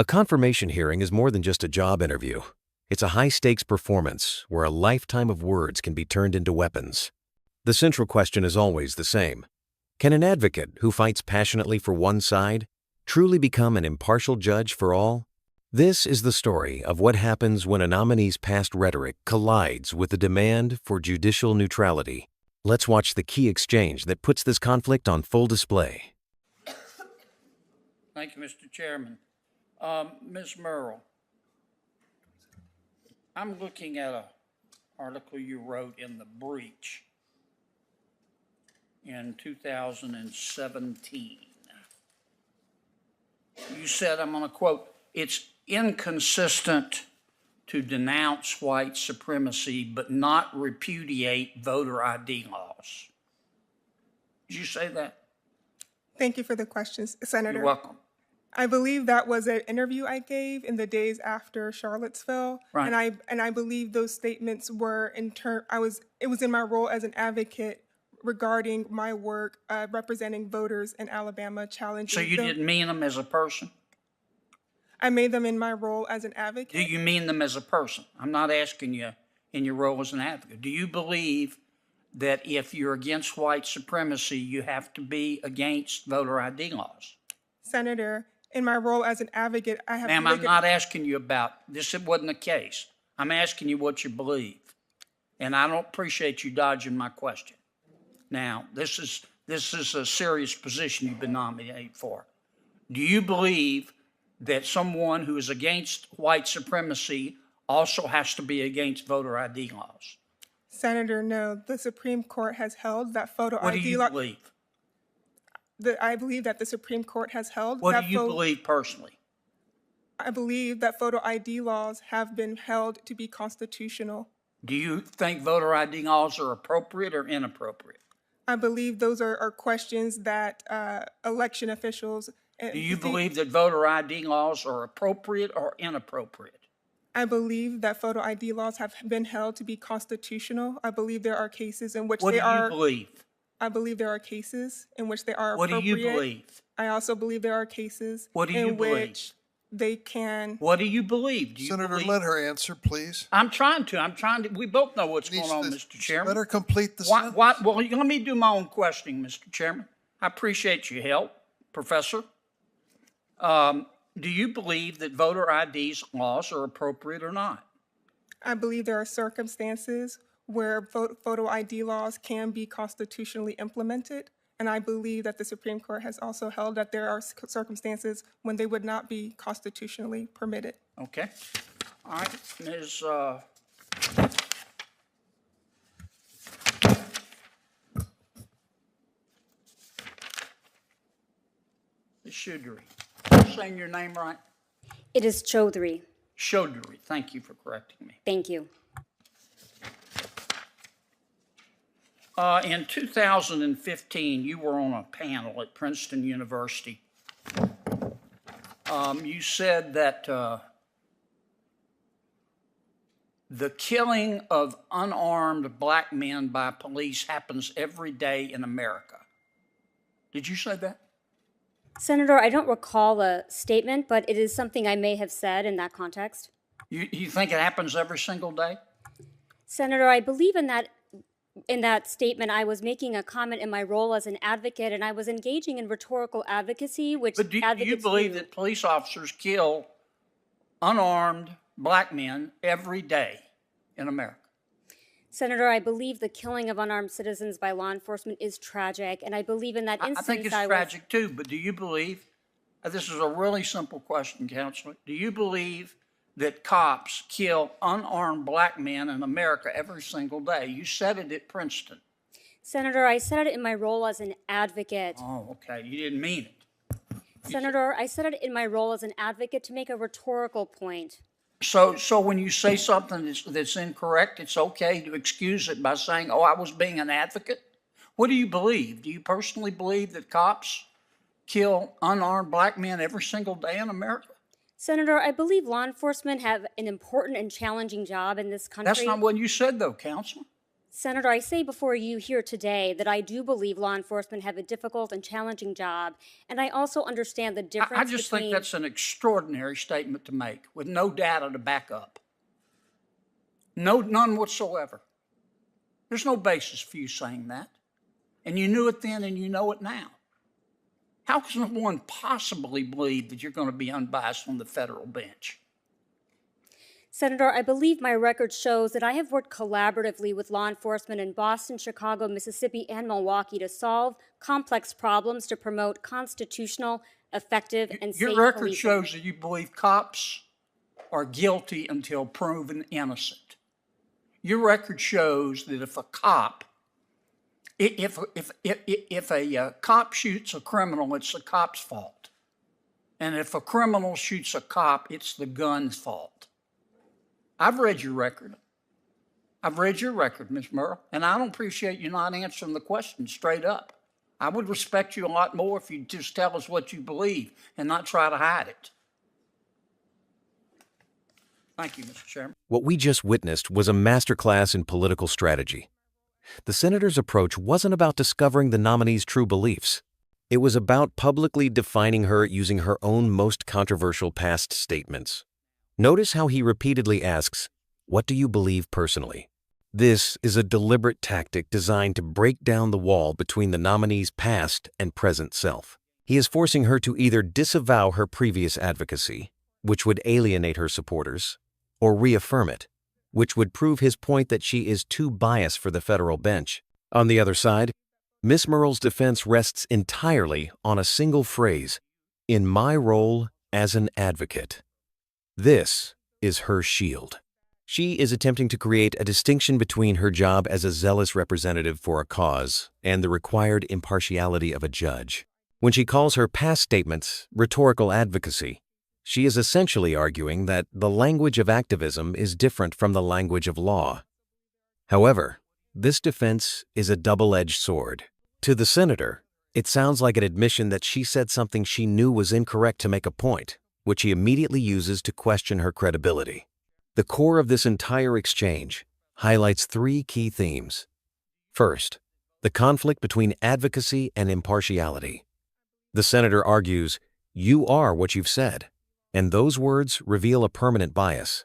A confirmation hearing is more than just a job interview. It's a high-stakes performance where a lifetime of words can be turned into weapons. The central question is always the same. Can an advocate who fights passionately for one side truly become an impartial judge for all? This is the story of what happens when a nominee's past rhetoric collides with the demand for judicial neutrality. Let's watch the key exchange that puts this conflict on full display. Thank you, Mr. Chairman. Ms. Merrill, I'm looking at an article you wrote in The Breach in 2017. You said, I'm going to quote, "It's inconsistent to denounce white supremacy but not repudiate voter ID laws." Did you say that? Thank you for the questions, Senator. You're welcome. I believe that was an interview I gave in the days after Charlottesville, Right. and I believe those statements were it was in my role as an advocate regarding my work representing voters in Alabama challenging. So you didn't mean them as a person? I made them in my role as an advocate. Do you mean them as a person? I'm not asking you in your role as an advocate. Do you believe that if you're against white supremacy, you have to be against voter ID laws? Senator, in my role as an advocate, I have. Ma'am, I'm not asking you about this. It wasn't the case. I'm asking you what you believe, and I don't appreciate you dodging my question. Now, this is a serious position you've been nominated for. Do you believe that someone who is against white supremacy also has to be against voter ID laws? Senator, no. The Supreme Court has held that photo ID. What do you believe? I believe that the Supreme Court has held. What do you believe personally? I believe that photo ID laws have been held to be constitutional. Do you think voter ID laws are appropriate or inappropriate? I believe those are questions that election officials. Do you believe that voter ID laws are appropriate or inappropriate? I believe that photo ID laws have been held to be constitutional. I believe there are cases in which they are. What do you believe? I believe there are cases in which they are What appropriate. do you believe? I also believe there are cases What do you in believe? which they can. What do you believe? Do you Senator, believe? let her answer, please. I'm trying to. We both know what's going on, Mr. Chairman. Let her complete the sentence. Well, let me do my own questioning, Mr. Chairman. I appreciate your help, Professor. Do you believe that voter IDs laws are appropriate or not? I believe there are circumstances where photo ID laws can be constitutionally implemented, and I believe that the Supreme Court has also held that there are circumstances when they would not be constitutionally permitted. Okay. All right, Ms. Chaudhry. Am I saying your name right? It is Chaudhry. Chaudhry. Thank you for correcting me. Thank you. In 2015, you were on a panel at Princeton University. You said that the killing of unarmed black men by police happens every day in America. Did you say that? Senator, I don't recall a statement, but it is something I may have said in that context. You think it happens every single day? Senator, I believe in that statement, I was making a comment in my role as an advocate, and I was engaging in rhetorical advocacy, which But do you believe that police officers kill unarmed black men every day in America? Senator, I believe the killing of unarmed citizens by law enforcement is tragic, and I believe in that instance I think it's tragic too, but do you believe, this is a really simple question, Counselor, do you believe that cops kill unarmed black men in America every single day? You said it at Princeton. Senator, I said it in my role as an advocate. Oh, okay. You didn't mean it. Senator, I said it in my role as an advocate to make a rhetorical point. So when you say something that's incorrect, it's okay to excuse it by saying, oh, I was being an advocate? What do you believe? Do you personally believe that cops kill unarmed black men every single day in America? Senator, I believe law enforcement have an important and challenging job in this country. That's not what you said, though, Counselor. Senator, I say before you here today that I do believe law enforcement have a difficult and challenging job, and I also understand the difference I just between... think that's an extraordinary statement to make with no data to back up. None whatsoever. There's no basis for you saying that. And you knew it then and you know it now. How can one possibly believe that you're going to be unbiased on the federal bench? Senator, I believe my record shows that I have worked collaboratively with law enforcement in Boston, Chicago, Mississippi, and Milwaukee to solve complex problems to promote constitutional, effective, and safe Your record policing. shows that you believe cops are guilty until proven innocent. Your record shows that if a cop, if a cop shoots a criminal, it's the cop's fault. And if a criminal shoots a cop, it's the gun's fault. I've read your record. I've read your record, Ms. Merle, and I don't appreciate you not answering the question straight up. I would respect you a lot more if you'd just tell us what you believe and not try to hide it. Thank you, Mr. Chairman. What we just witnessed was a masterclass in political strategy. The senator's approach wasn't about discovering the nominee's true beliefs. It was about publicly defining her using her own most controversial past statements. Notice how he repeatedly asks, "What do you believe personally?" This is a deliberate tactic designed to break down the wall between the nominee's past and present self. He is forcing her to either disavow her previous advocacy, which would alienate her supporters, or reaffirm it, which would prove his point that she is too biased for the federal bench. On the other side, Ms. Merle's defense rests entirely on a single phrase, "in my role as an advocate." This is her shield. She is attempting to create a distinction between her job as a zealous representative for a cause and the required impartiality of a judge. When she calls her past statements rhetorical advocacy, she is essentially arguing that the language of activism is different from the language of law. However, this defense is a double-edged sword. To the senator, it sounds like an admission that she said something she knew was incorrect to make a point, which he immediately uses to question her credibility. The core of this entire exchange highlights three key themes. First, the conflict between advocacy and impartiality. The senator argues, "You are what you've said," and those words reveal a permanent bias.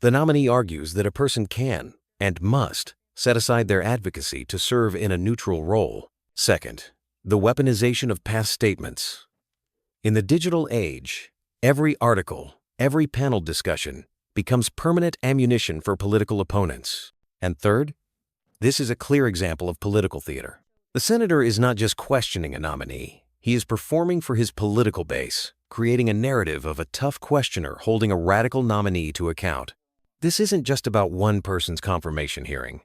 The nominee argues that a person can and must set aside their advocacy to serve in a neutral role. Second, the weaponization of past statements. In the digital age, every article, every panel discussion becomes permanent ammunition for political opponents. And third, this is a clear example of political theater. The senator is not just questioning a nominee, he is performing for his political base, creating a narrative of a tough questioner holding a radical nominee to account. This isn't just about one person's confirmation hearing.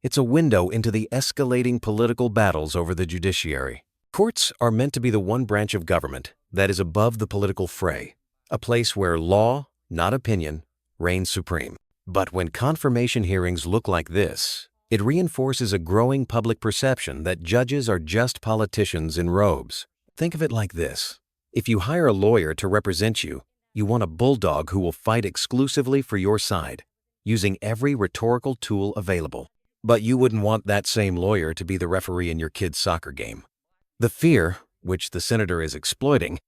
It's a window into the escalating political battles over the judiciary. Courts are meant to be the one branch of government that is above the political fray, a place where law, not opinion, reigns supreme. But when confirmation hearings look like this, it reinforces a growing public perception that judges are just politicians in robes. Think of it like this. If you hire a lawyer to represent you, you want a bulldog who will fight exclusively for your side, using every rhetorical tool available. But you wouldn't want that same lawyer to be the referee in your kid's soccer game. The fear, which the senator is exploiting,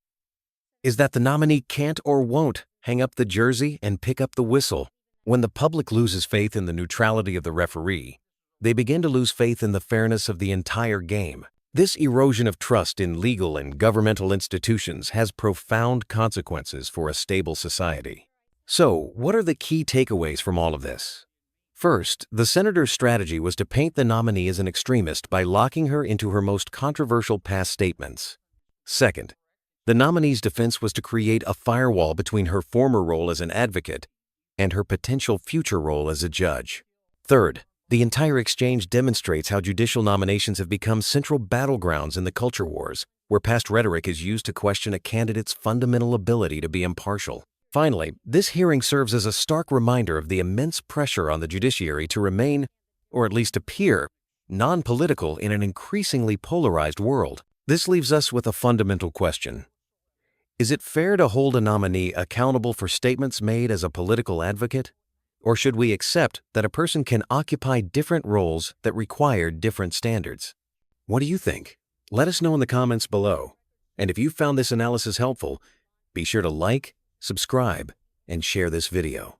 is that the nominee can't or won't hang up the jersey and pick up the whistle. When the public loses faith in the neutrality of the referee, they begin to lose faith in the fairness of the entire game. This erosion of trust in legal and governmental institutions has profound consequences for a stable society. So, what are the key takeaways from all of this? First, the senator's strategy was to paint the nominee as an extremist by locking her into her most controversial past statements. Second, the nominee's defense was to create a firewall between her former role as an advocate and her potential future role as a judge. Third, the entire exchange demonstrates how judicial nominations have become central battlegrounds in the culture wars, where past rhetoric is used to question a candidate's fundamental ability to be impartial. Finally, this hearing serves as a stark reminder of the immense pressure on the judiciary to remain, or at least appear, non-political in an increasingly polarized world. This leaves us with a fundamental question. Is it fair to hold a nominee accountable for statements made as a political advocate? Or should we accept that a person can occupy different roles that require different standards? What do you think? Let us know in the comments below. And if you found this analysis helpful, be sure to like, subscribe, and share this video.